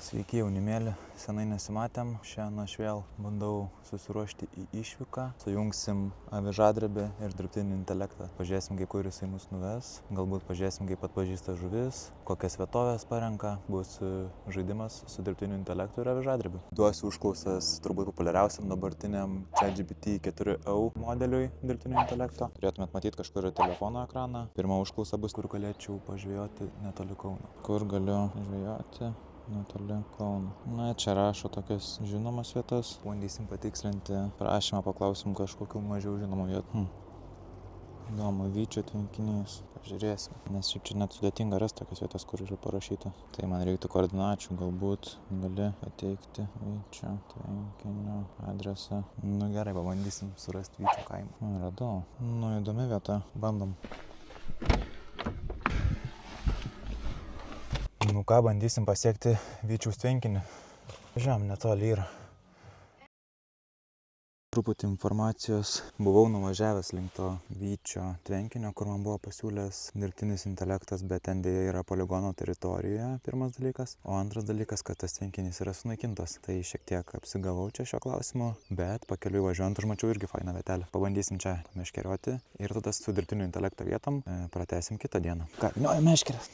Sveiki jaunimėlį, senai nesimatėm. Šiandien aš vėl bandau susiruošti į išvyką. Sujungsim avižadrebį ir dirbtinį intelektą. Pažiūrėsim, kaip kur jisai mus nuves. Galbūt pažiūrėsim, kaip atpažįsta žuvis, kokias vietovės parenka. Bus žaidimas su dirbtiniu intelektu ir avižadrebiu. Duosiu užklausas turbūt populiariausiam dabartiniam ChatGPT 4o modeliui dirbtinio intelekto. Turėtumėt matyti kažkur telefono ekraną. Pirma užklausa bus, kur galėčiau pažvejoti netoli Kauno. Kur galiu žvejoti netoli Kauno. Na, čia rašo tokias žinomas vietas. Bandysim patikslinti prašymą, paklausim kažkokių mažiau žinomų vietų. Įdomu, Vyčio tvenkinys. Pažiūrėsim. Nes šiaip čia net sudėtinga rasti tokias vietas, kur yra parašyta. Tai man reiktų koordinačių, galbūt gali pateikti Vyčio tvenkinio adresą. Nu gerai, pabandysim surasti Vyčio kaimą. Radau. Nu, įdomi vieta. Bandom. Nu ką, bandysim pasiekti Vyčiaus tvenkinį. Žem, netoli yra. Truputį informacijos. Buvau nuvažiavęs link to Vyčio tvenkinio, kur man buvo pasiūlęs dirbtinis intelektas, bet ten dėja yra poligono teritorijoje, pirmas dalykas. O antras dalykas, kad tas tvenkinys yra sunaikintas. Tai šiek tiek apsigavau čia šio klausimu, bet pakeliui važiuojant užmačiau irgi fainą vietelę. Pabandysim čia meškerioti ir tada su dirbtinio intelekto vietom pratęsim kitą dieną. Ką, vynioja meškerės.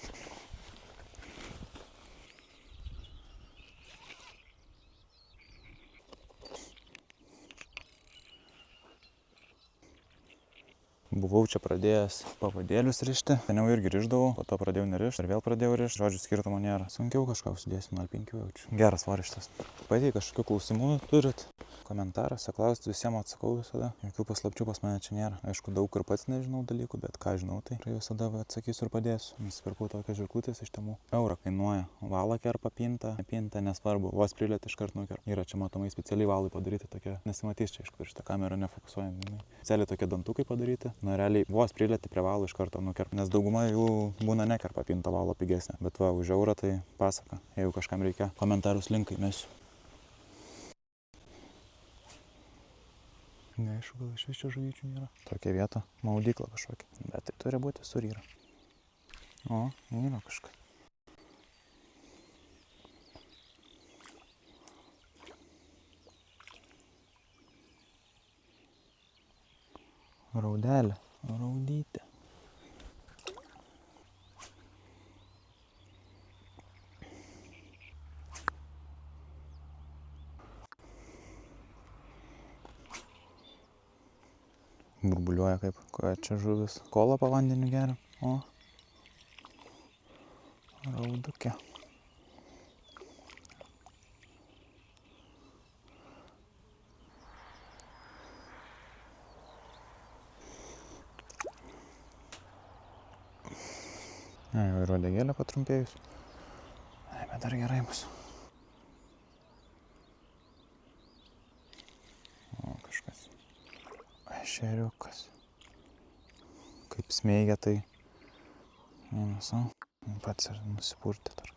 Buvau čia pradėjęs pavadėlius rišti. Seniau irgi rišdavau, po to pradėjau nerišti ir vėl pradėjau rišti. Žodžių skirtumo nėra. Sunkiau kažką užsidėsiu 0,5 jaučiu. Geras svoris šitas. Pateikia kažkokių klausimų turit? Komentaruose klausti, visiems atsakau visada. Jokių paslapčių pas mane čia nėra. Aišku, daug ir pats nežinau dalykų, bet ką žinau, tai visada atsakysiu ir padėsiu. Nusipirkau tokią žirklutės iš Temu. Eurą kainuoja. Valą kerpa pinta, nesvarbu. Vos priliet iškart nukerpa. Yra čia matomai specialiai valui padaryti tokia. Nesimatys čia, aišku, šitą kamerą nefokusuojam. Specialiai tokie dantukai padaryti. Na, realiai vos prilieti prie valo iš karto nukerpa. Nes dauguma jų būna nekerpa pinta valo pigesnė. Bet va, už eurą tai pasaka. Jeigu kažkam reikia, komentarus linkai mesiu. Neaišku, gal iš vis čia žuvyčių nėra. Tokia vieta, maudykla kažkokia. Bet tai turi būti sur yra. O, yra kažkas. Raudelė, raudytė. Burbuliuoja kaip, kokia čia žuvis. Kola po vandeniu geria. O, raudukė. Ir uodegėlė patrumpėjus. Bet dar gerai bus. O, kažkas. Ešeriukas. Kaip smeigia tai. Vienas, o. Pats ir nusipurtė dar.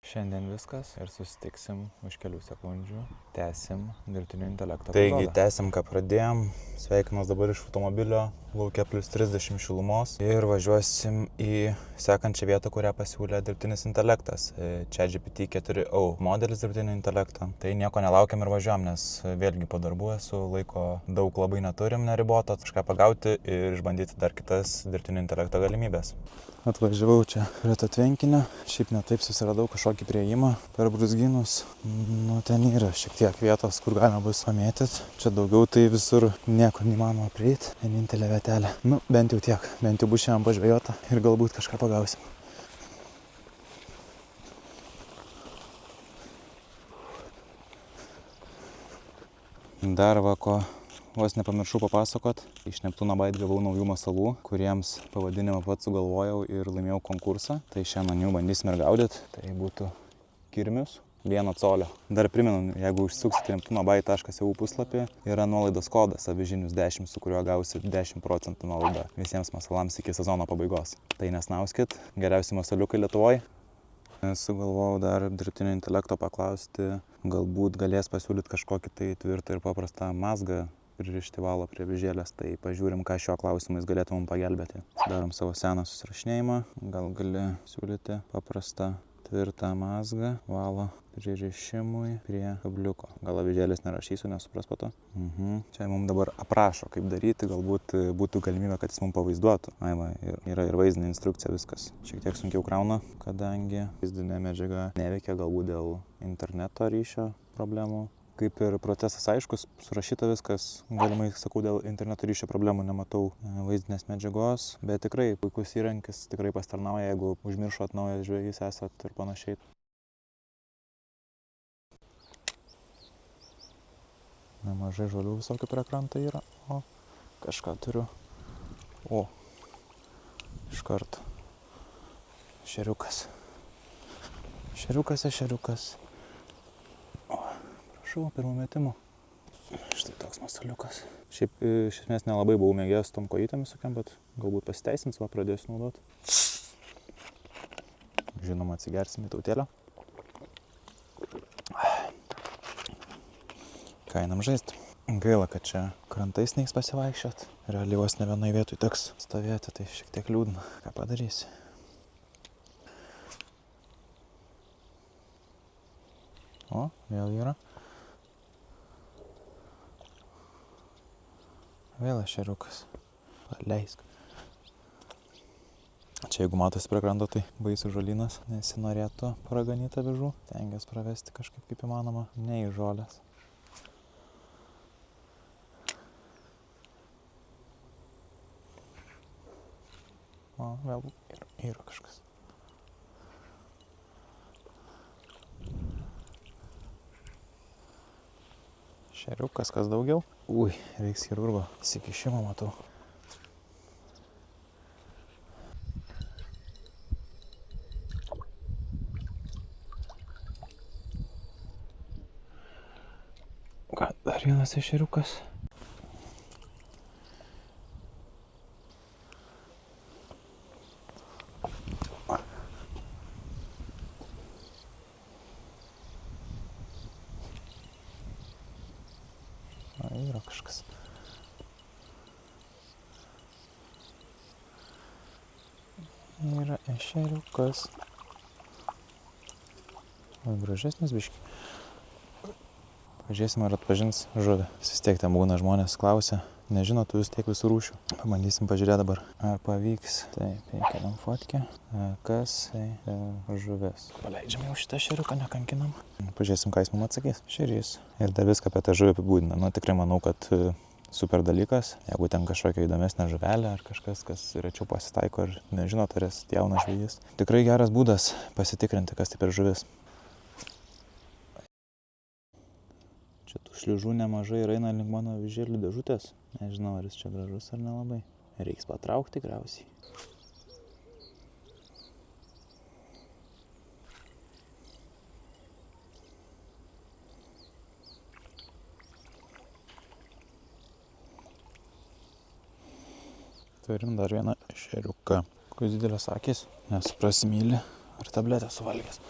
Šiandien viskas ir susitiksim už kelių sekundžių. Tęsim dirbtinio intelekto epizodą. Taigi, tęsim, ką pradėjom. Sveikimas dabar iš automobilio. Lauke plus 30 šilumos. Ir važiuosim į sekančią vietą, kurią pasiūlė dirbtinis intelektas. ChatGPT 4o modelis dirbtinio intelekto. Tai nieko nelaukiam ir važiuojam, nes vėlgi po darbų esu, laiko daug labai neturim neriboto. Kažką pagauti ir išbandyti dar kitas dirbtinio intelekto galimybės. Atvažiavau čia prie to tvenkinio. Šiaip netaip susiradau kažkokį prieimą per brūzgynus. Nu, ten yra šiek tiek vietos, kur galima bus pamėtyti. Čia daugiau tai visur nieko neįmanoma prieiti. Vienintelė vietelė. Nu, bent jau tiek. Bent jau bus šiandien pažvejota ir galbūt kažką pagausim. Dar va ko vos nepamiršau papasakot. Iš Neptūno Bait gavau naujų masalų, kuriems pavadinimą pats sugalvojau ir laimėjau konkursą. Tai šiandien jų bandysim ir gaudyti. Tai būtų kirmius 1 colio. Dar primenu, jeigu užsuksite neptunobait.eu puslapį, yra nuolaidos kodas avižinius 10, su kuriuo gausit 10% nuolaidą visiems masalams iki sezono pabaigos. Tai nesnauskit, geriausi masaliukai Lietuvoj. Sugalvojau dar dirbtinio intelekto paklausti, galbūt galės pasiūlyti kažkokį tai tvirtą ir paprastą mazgą pririšti valo prie avižėlės, tai pažiūrim, ką šiuo klausimais galėtų mums pagelbėti. Darom savo seną susirašinėjimą, gal gali siūlyti paprastą tvirtą mazgą valo pririšimui prie kabliuko. Gal avižėlės nerašysiu, nesupras po to. Čia mums dabar aprašo, kaip daryti, galbūt būtų galimybė, kad jis mums pavaizduotų. Aiva, yra ir vaizdinė instrukcija, viskas. Šiek tiek sunkiau krauna, kadangi vaizdinė medžiaga neveikia, galbūt dėl interneto ryšio problemų. Kaip ir procesas aiškus, surašyta viskas, galimai sakau, dėl interneto ryšio problemų nematau vaizdinės medžiagos, bet tikrai puikus įrankis, tikrai pastarnauja, jeigu užmiršot naujas žvejys esat ir panašiai. Nemažai žolių visokių prie krantą yra, o kažką turiu. O, iškart šeriukas. Šeriukas. Pirmų metimų. Štai toks masaliukas. Šiaip iš esmės nelabai buvau mėgėjęs tom kojytėm visokiam, bet galbūt pasiteisins, va pradėsiu naudoti. Žinoma, atsigersim į tautėlę. Ką einam žaisti. Gaila, kad čia krantais neiks pasivaikščiot. Realiai vos ne vienai vietoj teks stovėti, tai šiek tiek liūdna. Ką padarysi? O, vėl yra. Vėl ešeriukas. Paleisk. Čia jeigu matosi prie kranto, tai baisus žolynas. Nesinorėtų paraganyti avižų. Tengias pravesti kažkaip kaip įmanoma. Ne į žolės. O, vėl yra kažkas. Šeriukas, kas daugiau? Ui, reiks chirurgo įsikišimo, matau. Ką, dar vienas ešeriukas. Yra kažkas. Yra ešeriukas. O, gražesnis biškį. Pažiūrėsim, ar atpažins žuvį. Vis tiek ten būna žmonės klausia. Nežino, tu vis tiek visų rūšių. Pabandysim pažiūrėti dabar. Ar pavyks. Taip, keliam fotkę. Kas žuvis. Paleidžiam jau šitą ešeriuką, nekankinam. Pažiūrėsim, ką jis mums atsakys. Šerys. Ir dar viską apie tą žuvį apibūdina. Nu, tikrai manau, kad super dalykas. Jeigu ten kažkokia įdomesnė žuvelė ar kažkas, kas rečiau pasitaiko ir nežino, ar esi jaunas žvejys. Tikrai geras būdas pasitikrinti, kas tai per žuvis. Čia tų šliužų nemažai ir eina link mano avižėlių dėžutės. Nežinau, ar jis čia gražus ar nelabai. Reiks patraukti tikriausiai. Turim dar vieną ešeriuką. Kokios didelės akys, nes prasimyli ar tabletę suvalgęs.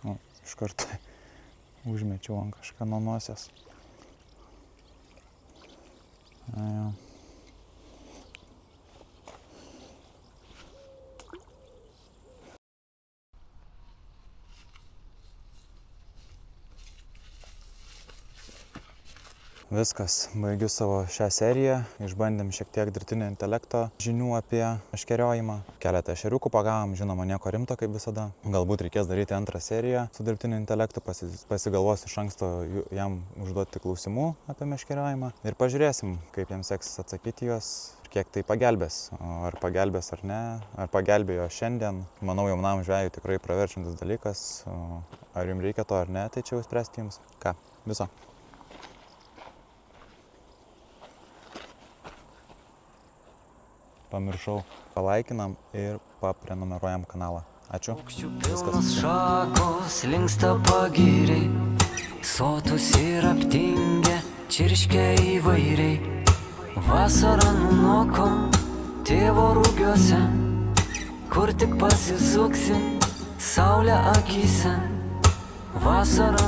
O, iš karto užmečiau ant kažką nuo nosies. Ajo. Viskas, baigiu savo šią seriją, išbandėm šiek tiek dirbtinio intelekto žinių apie meškeriojimą. Keletą ešeriukų pagavom, žinoma, nieko rimto kaip visada. Galbūt reikės daryti antrą seriją su dirbtiniu intelektu, pasigalvosiu iš anksto jam užduoti klausimų apie meškeriojimą. Ir pažiūrėsim, kaip jam seksis atsakyti juos, kiek tai pagelbės. Ar pagelbės ar ne, ar pagelbėjo šiandien. Manau, jaunam žvejui tikrai praverčiantis dalykas. Ar jums reikia to ar ne, tai čia jau spręsti jums. Ką, viso. Pamiršau, palaikinam ir paprenumeruojam kanalą. Ačiū. Viskas. Šakos linksta pagiriai, sotus ir aptingę, čirškia įvairiai. Vasarą nunoko tėvo rūgiuose, kur tik pasisuksim, saulė akyse, vasara